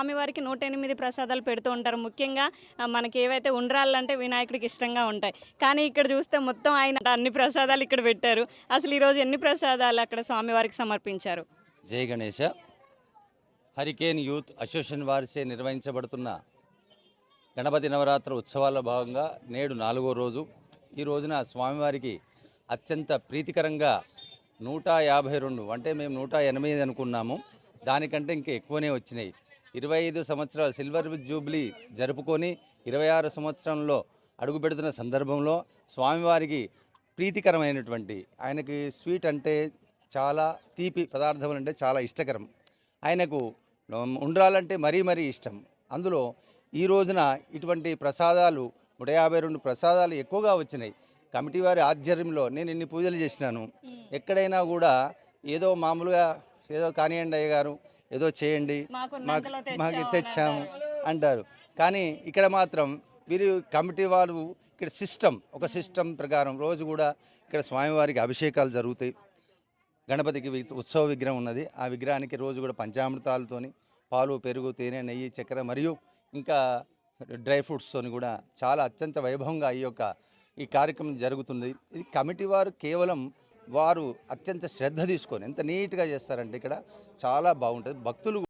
స్వామివారికి 108 ప్రసాదాలు పెడుతూ ఉంటారు. ముఖ్యంగా మనకి ఏవైతే ఉండ్రాళ్ళంటే వినాయకుడికి ఇష్టంగా ఉంటాయి. కానీ ఇక్కడ చూస్తే మొత్తం ఆయన అన్ని ప్రసాదాలు ఇక్కడ పెట్టారు. అసలు ఈరోజు ఎన్ని ప్రసాదాలు అక్కడ స్వామివారికి సమర్పించారు? జై గణేష. హరికేన్ యూత్ అసోసియేషన్ వారిచే నిర్వహించబడుతున్న గణపతి నవరాత్రి ఉత్సవాల్లో భాగంగా నేడు 4వ రోజు. ఈ రోజున స్వామివారికి అత్యంత ప్రీతికరంగా 152, అంటే మేము 108 అనుకున్నాము, దానికంటే ఇంకా ఎక్కువనే వచ్చినాయి. 25 సంవత్సరాలు సిల్వర్ జూబ్లీ జరుపుకొని 26 సంవత్సరంలో అడుగుపెడుతున్న సందర్భంలో స్వామివారికి ప్రీతికరమైనటువంటి, ఆయనకి స్వీట్ అంటే చాలా, తీపి పదార్థములు అంటే చాలా ఇష్టకరం. ఆయనకు ఉండ్రాలంటే మరీ మరీ ఇష్టం. అందులో ఈ రోజున ఇటువంటి ప్రసాదాలు 152 ప్రసాదాలు ఎక్కువగా వచ్చినాయి. కమిటీ వారి ఆధ్వర్యంలో నేను ఇన్ని పూజలు చేసినాను. ఎక్కడైనా కూడా ఏదో మామూలుగా ఏదో కానివ్వండి అయ్య గారు, ఏదో చేయండి, మాకు తెచ్చాము అంటారు. కానీ ఇక్కడ మాత్రం వీరు కమిటీ వారు ఇక్కడ ఒక సిస్టమ్ ప్రకారం రోజు కూడా ఇక్కడ స్వామివారికి అభిషేకాలు జరుగుతాయి. గణపతికి ఉత్సవ విగ్రహం ఉన్నది. ఆ విగ్రహానికి రోజు కూడా పంచామృతాలతోని పాలు, పెరుగు, తేనె, నెయ్యి, చక్కెర మరియు ఇంకా డ్రై ఫ్రూట్స్తోని కూడా చాలా అత్యంత వైభవంగా ఈ కార్యక్రమం జరుగుతుంది. ఇది కమిటీ వారు కేవలం వారు అత్యంత శ్రద్ధ తీసుకొని ఎంత నీట్గా చేస్తారంటే ఇక్కడ చాలా బాగుంటుంది. భక్తులు